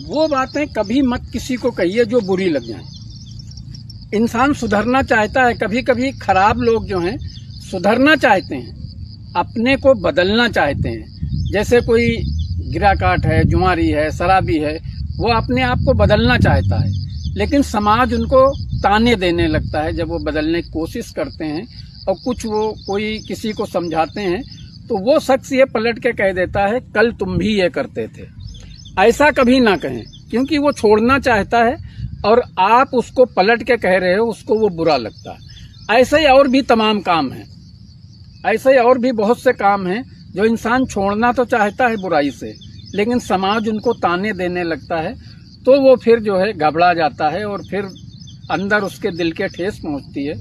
वो बातें कभी मत किसी को कहिए जो बुरी लग जाए। इंसान सुधरना चाहता है, कभी कभी खराब लोग जो हैं सुधरना चाहते हैं, अपने को बदलना चाहते हैं। जैसे कोई गिराकाट है, जुआरी है, शराबी है, वो अपने आप को बदलना चाहता है, लेकिन समाज उनको ताने देने लगता है जब वो बदलने की कोशिश करते हैं और कुछ वो कोई किसी को समझाते हैं तो वो शख्स ये पलट के कह देता है कल तुम भी ये करते थे। ऐसा कभी ना कहें, क्योंकि वो छोड़ना चाहता है और आप उसको पलट के कह रहे हो, उसको वो बुरा लगता है। ऐसे ही और भी तमाम काम हैं, ऐसे ही और भी बहुत से काम हैं जो इंसान छोड़ना तो चाहता है बुराई से, लेकिन समाज उनको ताने देने लगता है तो वो फिर जो है घबरा जाता है और फिर अंदर उसके दिल के ठेस पहुंचती है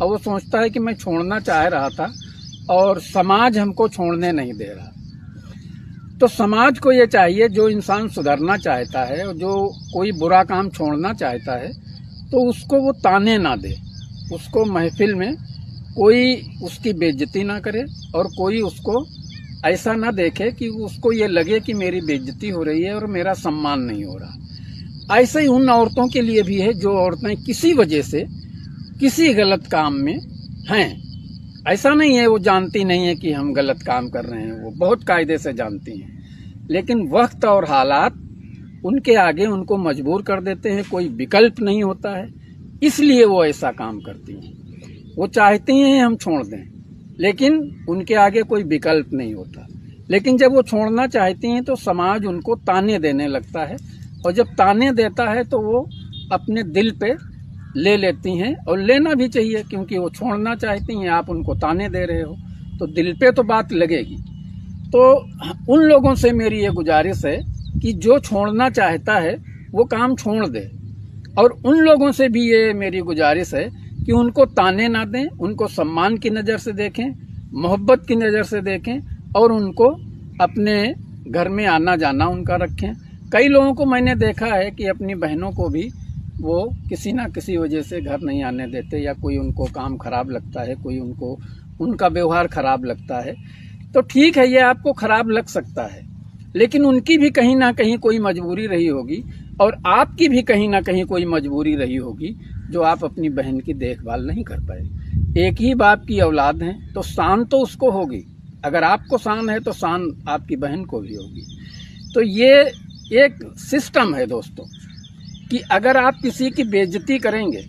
और वो सोचता है कि मैं छोड़ना चाह रहा था और समाज हमको छोड़ने नहीं दे रहा। तो समाज को ये चाहिए, जो इंसान सुधरना चाहता है और जो कोई बुरा काम छोड़ना चाहता है तो उसको वो ताने ना दे, उसको महफिल में कोई उसकी बेइज्जती ना करे और कोई उसको ऐसा ना देखे कि उसको ये लगे कि मेरी बेइज्जती हो रही है और मेरा सम्मान नहीं हो रहा। ऐसे ही उन औरतों के लिए भी है जो औरतें किसी वजह से किसी गलत काम में हैं। ऐसा नहीं है वो जानती नहीं है कि हम गलत काम कर रहे हैं, वो बहुत कायदे से जानती हैं, लेकिन वक्त और हालात उनके आगे उनको मजबूर कर देते हैं, कोई विकल्प नहीं होता है, इसलिए वो ऐसा काम करती हैं। वो चाहती हैं हम छोड़ दें, लेकिन उनके आगे कोई विकल्प नहीं होता। लेकिन जब वो छोड़ना चाहती हैं तो समाज उनको ताने देने लगता है और जब ताने देता है तो वो अपने दिल पे ले लेती हैं और लेना भी चाहिए, क्योंकि वो छोड़ना चाहती हैं, आप उनको ताने दे रहे हो तो दिल पे तो बात लगेगी। तो उन लोगों से मेरी ये गुजारिश है कि जो छोड़ना चाहता है वो काम छोड़ दे, और उन लोगों से भी ये मेरी गुजारिश है कि उनको ताने ना दें, उनको सम्मान की नज़र से देखें, मोहब्बत की नज़र से देखें और उनको अपने घर में आना जाना उनका रखें। कई लोगों को मैंने देखा है कि अपनी बहनों को भी वो किसी ना किसी वजह से घर नहीं आने देते, या कोई उनको काम खराब लगता है, कोई उनको उनका व्यवहार खराब लगता है। तो ठीक है, ये आपको खराब लग सकता है, लेकिन उनकी भी कहीं ना कहीं कोई मजबूरी रही होगी और आपकी भी कहीं ना कहीं कोई मजबूरी रही होगी जो आप अपनी बहन की देखभाल नहीं कर पाए। एक ही बाप की औलाद हैं तो शान तो उसको होगी, अगर आपको शान है तो शान आपकी बहन को भी होगी। तो ये एक सिस्टम है दोस्तों कि अगर आप किसी की बेइज्जती करेंगे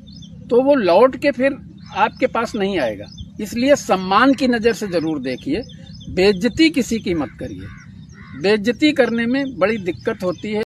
तो वो लौट के फिर आपके पास नहीं आएगा, इसलिए सम्मान की नज़र से ज़रूर देखिए, बेइज्जती किसी की मत करिए। बेइज्जती करने में बड़ी दिक्कत होती है।